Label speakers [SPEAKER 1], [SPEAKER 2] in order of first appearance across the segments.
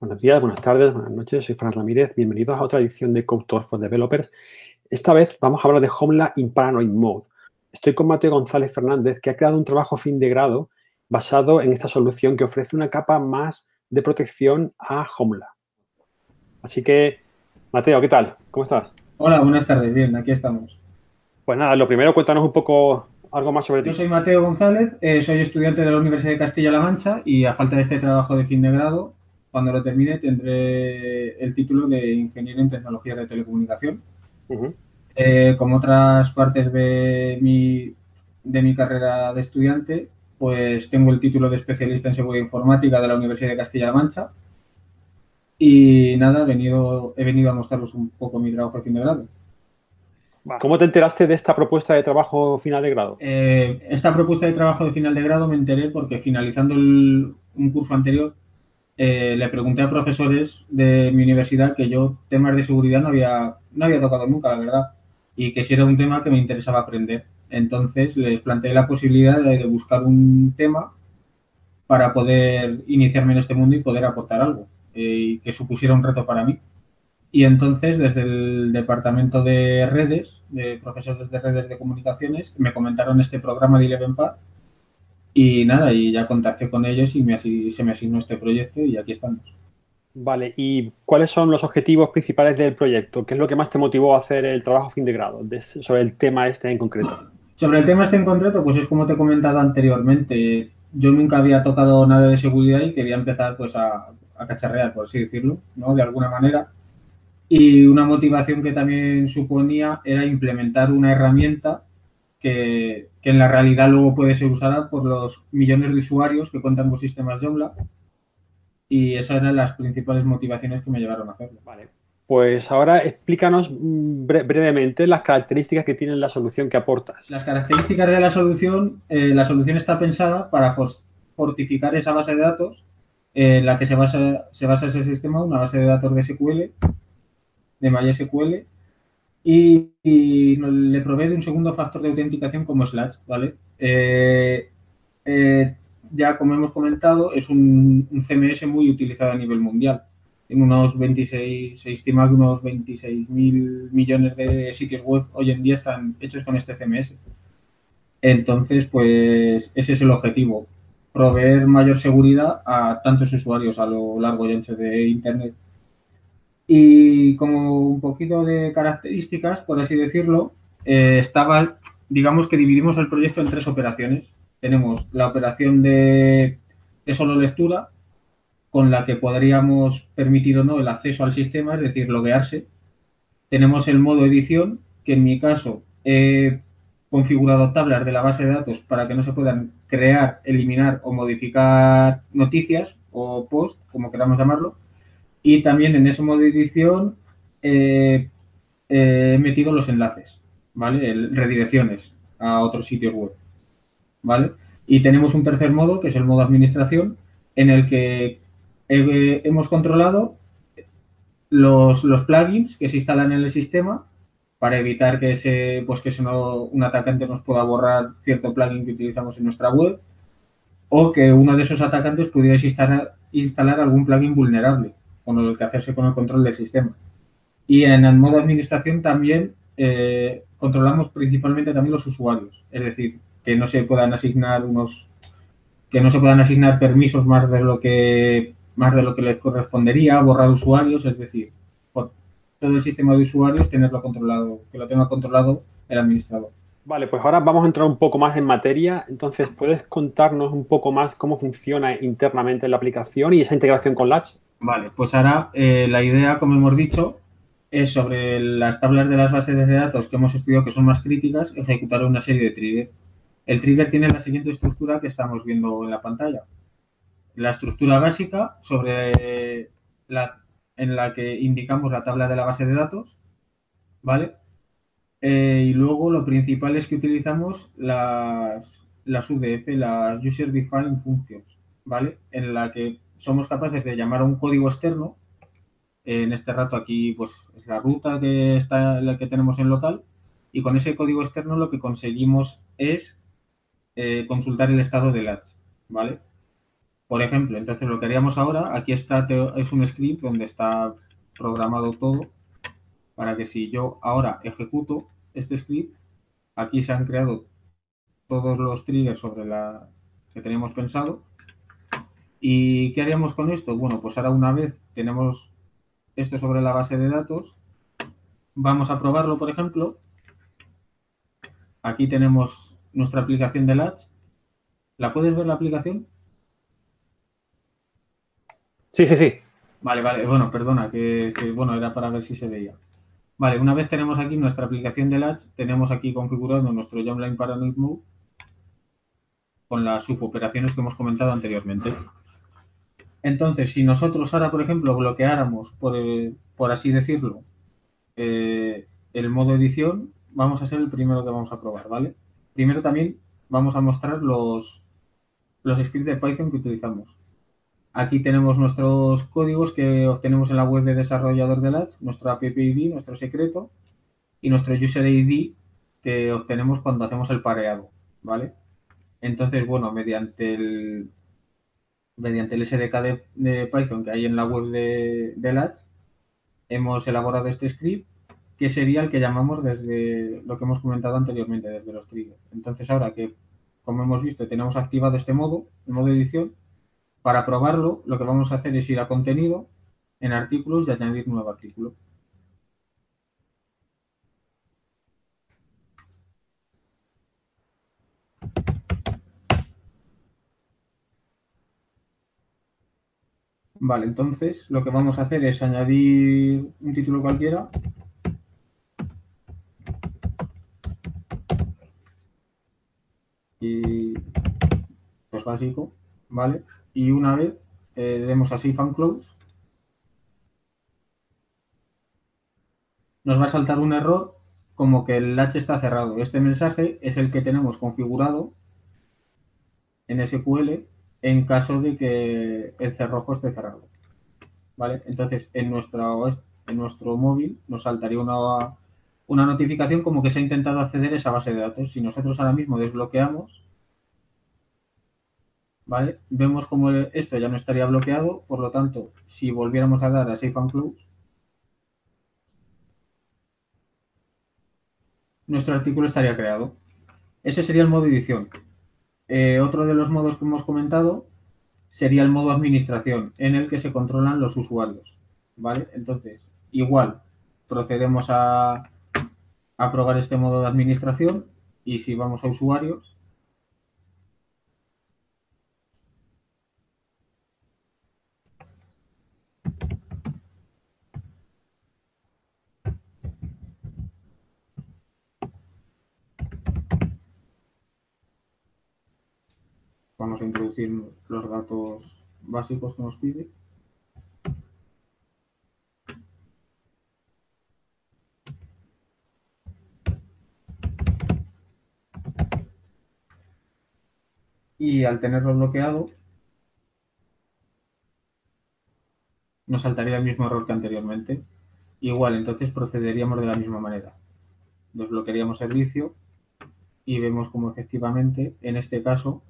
[SPEAKER 1] Buenos días, buenas tardes, buenas noches. Soy Fran Ramírez. Bienvenidos a otra edición de Code Talk for Developers. Esta vez vamos a hablar de Joomla in Paranoid Mode. Estoy con Mateo González Fernández, que ha creado un trabajo fin de grado basado en esta solución que ofrece una capa más de protección a Joomla. Así que, Mateo, ¿qué tal? ¿Cómo estás?
[SPEAKER 2] Hola, buenas tardes. Bien, aquí estamos.
[SPEAKER 1] Pues nada, lo primero, cuéntanos un poco algo más sobre
[SPEAKER 2] Yo
[SPEAKER 1] ti.
[SPEAKER 2] soy Mateo González, soy estudiante de la Universidad de Castilla-La Mancha y a falta de este trabajo de fin de grado, cuando lo termine tendré el título de Ingeniero en Tecnologías de Telecomunicación.
[SPEAKER 1] Ujú.
[SPEAKER 2] Como otras partes de mi carrera de estudiante, pues tengo el título de especialista en seguridad informática de la Universidad de Castilla-La Mancha y nada, he venido a mostraros un poco mi trabajo de fin de grado.
[SPEAKER 1] ¿Cómo te enteraste de esta propuesta de trabajo final de grado?
[SPEAKER 2] Esta propuesta de trabajo de final de grado me enteré porque finalizando un curso anterior le pregunté a profesores de mi universidad que yo temas de seguridad no había tocado nunca, la verdad, y que si era un tema que me interesaba aprender. Entonces les planteé la posibilidad de buscar un tema para poder iniciarme en este mundo y poder aportar algo y que supusiera un reto para mí. Y entonces, desde el departamento de redes, de profesores de redes de comunicaciones, me comentaron este programa de ElevenPath y nada, y ya contacté con ellos y se me asignó este proyecto y aquí estamos.
[SPEAKER 1] Vale, ¿y cuáles son los objetivos principales del proyecto? ¿Qué es lo que más te motivó a hacer el trabajo fin de grado sobre el tema este en concreto?
[SPEAKER 2] Sobre el tema este en concreto, pues es como te he comentado anteriormente, yo nunca había tocado nada de seguridad y quería empezar pues a cacharrear, por así decirlo, ¿no? De alguna manera. Y una motivación que también suponía era implementar una herramienta que en la realidad luego puede ser usada por los millones de usuarios que cuentan con sistemas Joomla y esas eran las principales motivaciones que me llevaron a hacerlo.
[SPEAKER 1] Vale. Pues ahora explícanos brevemente las características que tiene la solución que aportas.
[SPEAKER 2] Las características de la solución está pensada para fortificar esa base de datos en la que se basa ese sistema, una base de datos de SQL, de MySQL, y le provee de un segundo factor de autenticación como Slash, ¿vale? Eh, ya como hemos comentado, es un CMS muy utilizado a nivel mundial. En unos 26, se estima que unos 26.000 millones de sitios web hoy en día están hechos con este CMS. Entonces, pues ese es el objetivo, proveer mayor seguridad a tantos usuarios a lo largo y ancho de Internet. Y como un poquito de características, por así decirlo, digamos que dividimos el proyecto en tres operaciones. Tenemos la operación de solo lectura, con la que podríamos permitir o no el acceso al sistema, es decir, loguearse. Tenemos el modo edición, que en mi caso he configurado tablas de la base de datos para que no se puedan crear, eliminar o modificar noticias o post, como queramos llamarlo. Y también en ese modo de edición eh, he metido los enlaces, ¿vale? Redirecciones a otros sitios web, ¿vale? Y tenemos un tercer modo, que es el modo administración, en el que hemos controlado los plugins que se instalan en el sistema para evitar que un atacante nos pueda borrar cierto plugin que utilizamos en nuestra web o que uno de esos atacantes pudiera instalar algún plugin vulnerable con el que hacerse con el control del sistema. Y en el modo administración también controlamos principalmente también los usuarios, es decir, que no se puedan asignar permisos más de lo que les correspondería, borrar usuarios, es decir, por todo el sistema de usuarios tenerlo controlado, que lo tenga controlado el administrador.
[SPEAKER 1] Vale, pues ahora vamos a entrar un poco más en materia. Entonces, ¿puedes contarnos un poco más cómo funciona internamente la aplicación y esa integración con Latch?
[SPEAKER 2] Vale, pues ahora la idea, como hemos dicho, es sobre las tablas de las bases de datos que hemos estudiado que son más críticas, ejecutar una serie de triggers. El trigger tiene la siguiente estructura que estamos viendo en la pantalla. La estructura básica en la que indicamos la tabla de la base de datos, ¿vale? Y luego lo principal es que utilizamos las UDF, las User Defined Functions, ¿vale? En la que somos capaces de llamar a un código externo. En este rato aquí pues es la ruta la que tenemos en local y con ese código externo lo que conseguimos es consultar el estado del Latch, ¿vale? Por ejemplo, entonces lo que haríamos ahora, aquí está, es un script donde está programado todo para que si yo ahora ejecuto este script, aquí se han creado todos los triggers sobre la que teníamos pensado. ¿Y qué haríamos con esto? Bueno, pues ahora una vez tenemos esto sobre la base de datos, vamos a probarlo, por ejemplo. Aquí tenemos nuestra aplicación de Latch. ¿La puedes ver la aplicación?
[SPEAKER 1] Sí, sí, sí.
[SPEAKER 2] Vale, vale. Bueno, perdona, bueno, era para ver si se veía. Vale, una vez tenemos aquí nuestra aplicación de Latch, tenemos aquí configurado nuestro Jamline Paranoid Mode con las suboperaciones que hemos comentado anteriormente. Entonces, si nosotros ahora, por ejemplo, bloqueáramos, por así decirlo, el modo edición, vamos a ser el primero que vamos a probar, ¿vale? Primero también vamos a mostrar los scripts de Python que utilizamos. Aquí tenemos nuestros códigos que obtenemos en la web de desarrollador de Latch, nuestro app ID, nuestro secreto, y nuestro user ID que obtenemos cuando hacemos el pareado, ¿vale? Entonces, bueno, mediante el SDK de Python que hay en la web de Latch, hemos elaborado este script que sería el que llamamos desde lo que hemos comentado anteriormente, desde los triggers. Entonces, ahora que, como hemos visto, tenemos activado este modo, el modo edición, para probarlo, lo que vamos a hacer es ir a contenido, en artículos y añadir nuevo artículo. Vale, entonces lo que vamos a hacer es añadir un título cualquiera. Y pues básico, ¿vale? Y una vez demos a Save and Close, nos va a saltar un error como que el latch está cerrado. Este mensaje es el que tenemos configurado en SQL en caso de que el cerrojo esté cerrado, ¿vale? Entonces, en nuestro móvil nos saltaría una notificación como que se ha intentado acceder a esa base de datos. Si nosotros ahora mismo desbloqueamos, ¿vale? Vemos como esto ya no estaría bloqueado, por lo tanto, si volviéramos a dar a Save and Close, nuestro artículo estaría creado. Ese sería el modo edición. Otro de los modos que hemos comentado sería el modo administración, en el que se controlan los usuarios, ¿vale? Entonces, igual, procedemos a probar este modo de administración y si vamos a usuarios, vamos a introducir los datos básicos que nos pide. Y al tenerlo bloqueado, nos saltaría el mismo error que anteriormente. Igual, entonces procederíamos de la misma manera. Desbloquearíamos servicio y vemos como efectivamente, en este caso,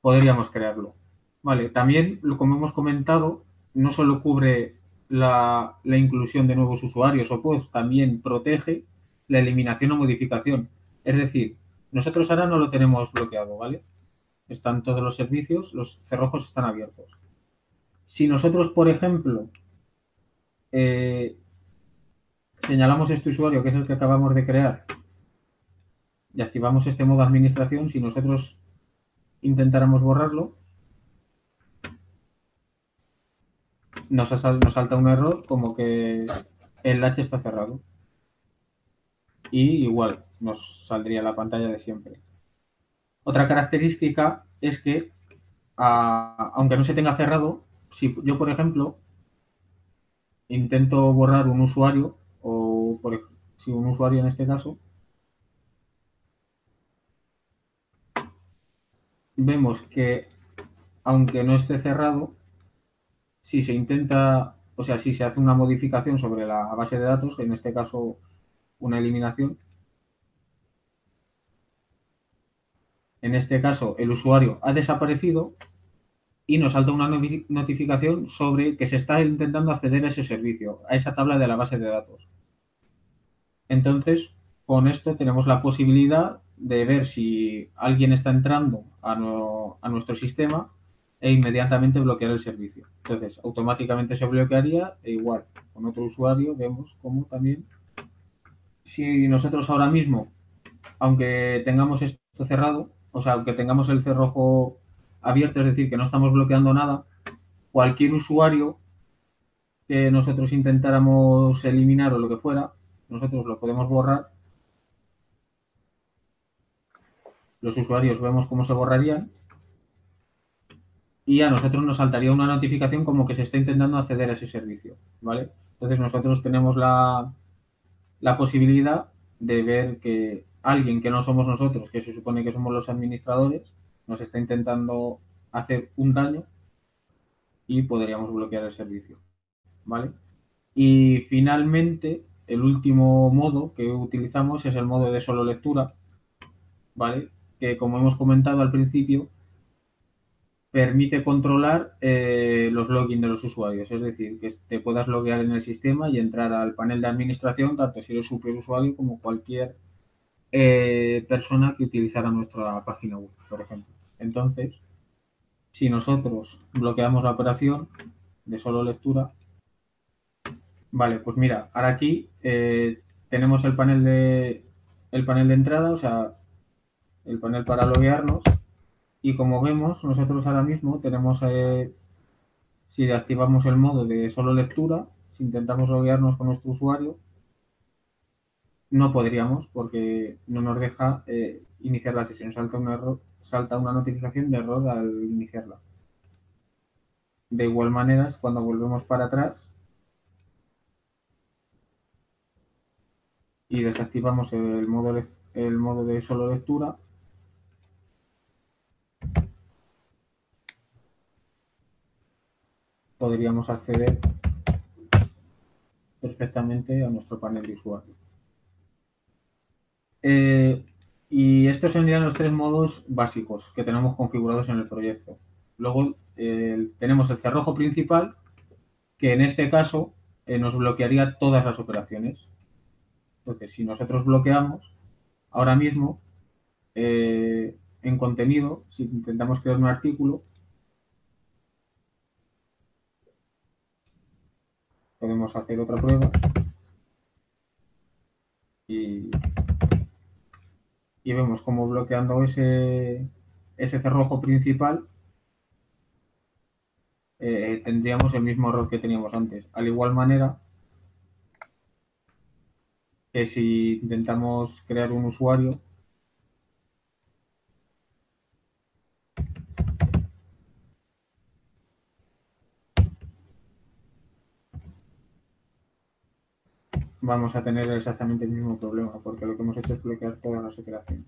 [SPEAKER 2] podríamos crearlo. Vale, también, como hemos comentado, no solo cubre la inclusión de nuevos usuarios o posts, también protege la eliminación o modificación. Es decir, nosotros ahora no lo tenemos bloqueado, ¿vale? Están todos los servicios, los cerrojos están abiertos. Si nosotros, por ejemplo, eh, señalamos este usuario, que es el que acabamos de crear, y activamos este modo administración, si nosotros intentáramos borrarlo, nos salta un error como que el latch está cerrado. Y igual nos saldría la pantalla de siempre. Otra característica es que, aunque no se tenga cerrado, si yo, por ejemplo, intento borrar un usuario, o si un usuario en este caso, vemos que aunque no esté cerrado, si se intenta, o sea, si se hace una modificación sobre la base de datos, en este caso una eliminación, en este caso el usuario ha desaparecido, y nos salta una notificación sobre que se está intentando acceder a ese servicio, a esa tabla de la base de datos. Entonces, con esto tenemos la posibilidad de ver si alguien está entrando a nuestro sistema e inmediatamente bloquear el servicio. Entonces, automáticamente se bloquearía e igual, con otro usuario vemos cómo también, si nosotros ahora mismo, aunque tengamos esto cerrado, o sea, aunque tengamos el cerrojo abierto, es decir, que no estamos bloqueando nada, cualquier usuario que nosotros intentáramos eliminar o lo que fuera, nosotros lo podemos borrar. Los usuarios vemos cómo se borrarían y a nosotros nos saltaría una notificación como que se está intentando acceder a ese servicio, ¿vale? Entonces nosotros tenemos la posibilidad de ver que alguien que no somos nosotros, que se supone que somos los administradores, nos está intentando hacer un daño y podríamos bloquear el servicio, ¿vale? Y finalmente, el último modo que utilizamos es el modo de solo lectura, ¿vale? Que como hemos comentado al principio, permite controlar los logins de los usuarios, es decir, que te puedas loguear en el sistema y entrar al panel de administración, tanto si eres superusuario como cualquier persona que utilizara nuestra página web, por ejemplo. Entonces, si nosotros bloqueamos la operación de solo lectura, vale, pues mira, ahora aquí tenemos el panel de entrada, o sea, el panel para loguearnos, y como vemos, nosotros ahora mismo tenemos, si activamos el modo de solo lectura, si intentamos loguearnos con nuestro usuario, no podríamos porque no nos deja iniciar la sesión. Salta una notificación de error al iniciarla. De igual manera, cuando volvemos para atrás y desactivamos el modo de solo lectura, podríamos acceder perfectamente a nuestro panel de usuario. Y estos serían los tres modos básicos que tenemos configurados en el proyecto. Luego tenemos el cerrojo principal, que en este caso nos bloquearía todas las operaciones. Entonces, si nosotros bloqueamos, ahora mismo, en contenido, si intentamos crear un artículo, podemos hacer otra prueba y vemos cómo bloqueando ese cerrojo principal tendríamos el mismo error que teníamos antes. Al igual manera que si intentamos crear un usuario, vamos a tener exactamente el mismo problema, porque lo que hemos hecho es bloquear todas las operaciones.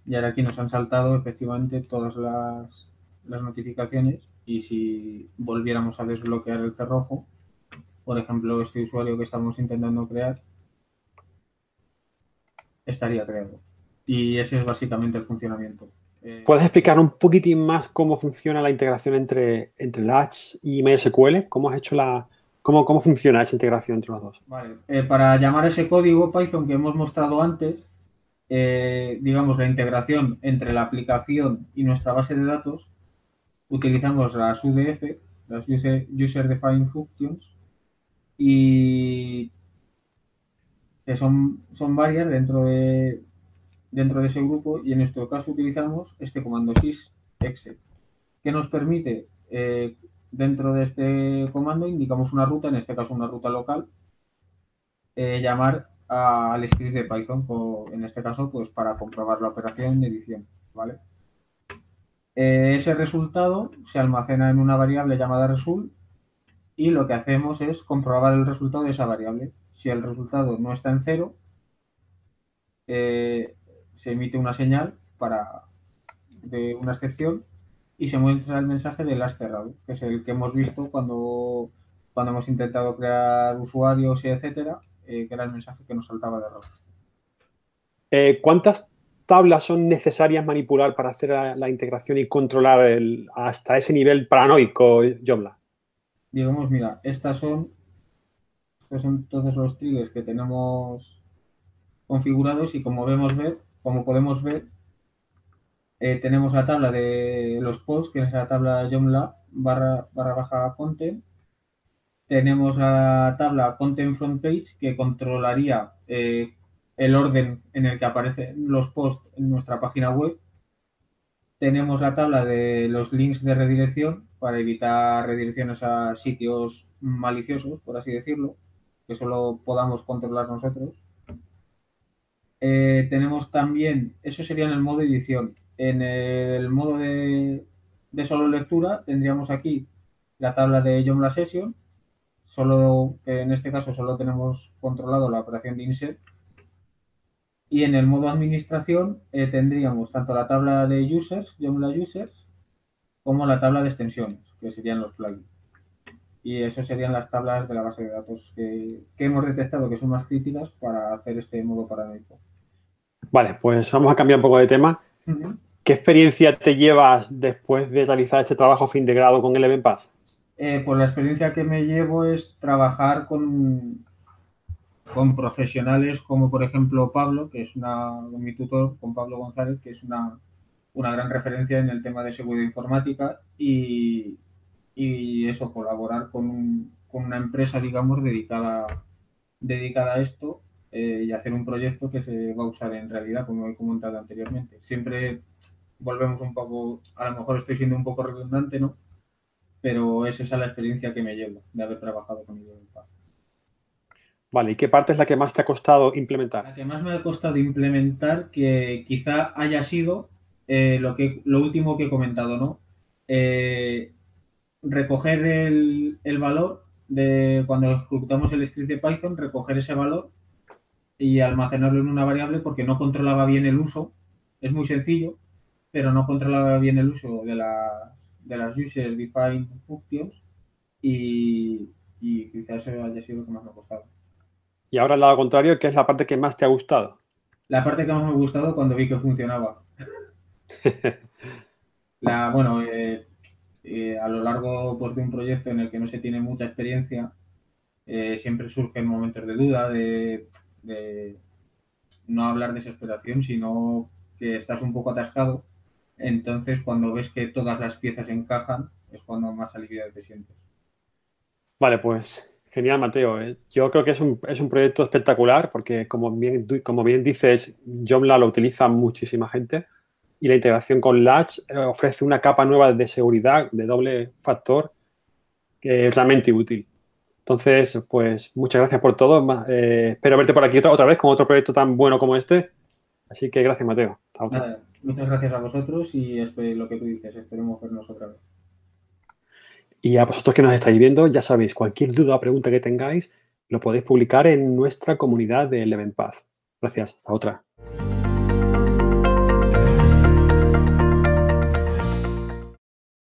[SPEAKER 2] Y ahora aquí nos han saltado efectivamente todas las notificaciones y si volviéramos a desbloquear el cerrojo, por ejemplo, este usuario que estamos intentando crear, estaría creado. Y ese es básicamente el funcionamiento.
[SPEAKER 1] ¿Puedes explicar un poquitín más cómo funciona la integración entre Latch y MySQL? ¿Cómo funciona esa integración entre los dos?
[SPEAKER 2] Vale. Para llamar ese código Python que hemos mostrado antes, digamos, la integración entre la aplicación y nuestra base de datos, utilizamos las UDF, las User Defined Functions, y que son varias dentro de ese grupo, y en nuestro caso utilizamos este comando sysexec, que nos permite, dentro de este comando, indicamos una ruta, en este caso una ruta local, llamar al script de Python, en este caso, pues para comprobar la operación de edición, ¿vale? Ese resultado se almacena en una variable llamada result y lo que hacemos es comprobar el resultado de esa variable. Si el resultado no está en cero, se emite una señal de una excepción y se muestra el mensaje del has cerrado, que es el que hemos visto cuando cuando hemos intentado crear usuarios y etcétera, que era el mensaje que nos saltaba de error.
[SPEAKER 1] ¿Cuántas tablas son necesarias manipular para hacer la integración y controlar hasta ese nivel paranoico, Joomla?
[SPEAKER 2] Digamos, mira, estos son todos los triggers que tenemos configurados y como podemos ver, tenemos la tabla de los posts, que es la tabla Joomla // content. Tenemos la tabla content front page, que controlaría el orden en el que aparecen los posts en nuestra página web. Tenemos la tabla de los links de redirección para evitar redirecciones a sitios maliciosos, por así decirlo, que solo podamos controlar nosotros. Tenemos también, eso sería en el modo edición. En el modo de solo lectura tendríamos aquí la tabla de Joomla Session, que en este caso solo tenemos controlado la operación de insert. Y en el modo administración tendríamos tanto la tabla de users, Joomla users, como la tabla de extensiones, que serían los plugins. Y eso serían las tablas de la base de datos que hemos detectado que son más críticas para hacer este modo paranoico.
[SPEAKER 1] Vale, pues vamos a cambiar un poco de tema. ¿Qué experiencia te llevas después de realizar este trabajo fin de grado con el Eleven Path?
[SPEAKER 2] Pues la experiencia que me llevo es trabajar con profesionales como, por ejemplo, Pablo, que es mi tutor, con Pablo González, que es una gran referencia en el tema de seguridad informática y eso, colaborar con una empresa, digamos, dedicada a esto y hacer un proyecto que se va a usar en realidad, como he comentado anteriormente. Siempre volvemos un poco, a lo mejor estoy siendo un poco redundante, ¿no? Pero es esa la experiencia que me llevo de haber trabajado con ellos.
[SPEAKER 1] Vale, ¿y qué parte es la que más te ha costado implementar?
[SPEAKER 2] La que más me ha costado implementar, que quizá haya sido lo último que he comentado, ¿no? Recoger el valor de cuando ejecutamos el script de Python, recoger ese valor y almacenarlo en una variable porque no controlaba bien el uso. Es muy sencillo, pero no controlaba bien el uso de las user defined functions y quizás eso haya sido lo que más me ha costado.
[SPEAKER 1] Y ahora al lado contrario, ¿qué es la parte que más te ha gustado?
[SPEAKER 2] La parte que más me ha gustado cuando vi que funcionaba. Bueno, a lo largo pues, de un proyecto en el que no se tiene mucha experiencia, siempre surgen momentos de duda, de no hablar de desesperación, sino que estás un poco atascado. Entonces, cuando ves que todas las piezas encajan, es cuando más aliviado te sientes.
[SPEAKER 1] Vale, pues genial, Mateo. Yo creo que es un proyecto espectacular porque, como bien dices, Joomla lo utiliza muchísima gente y la integración con Latch ofrece una capa nueva de seguridad de doble factor que es realmente útil. Entonces, pues muchas gracias por todo. Espero verte por aquí otra vez con otro proyecto tan bueno como este. Así que gracias, Mateo. Hasta otra.
[SPEAKER 2] Nada, muchas gracias a vosotros y lo que tú dices, esperemos vernos otra vez.
[SPEAKER 1] Y a vosotros que nos estáis viendo, ya sabéis, cualquier duda o pregunta que tengáis, lo podéis publicar en nuestra comunidad de Eleven Path. Gracias. Hasta otra.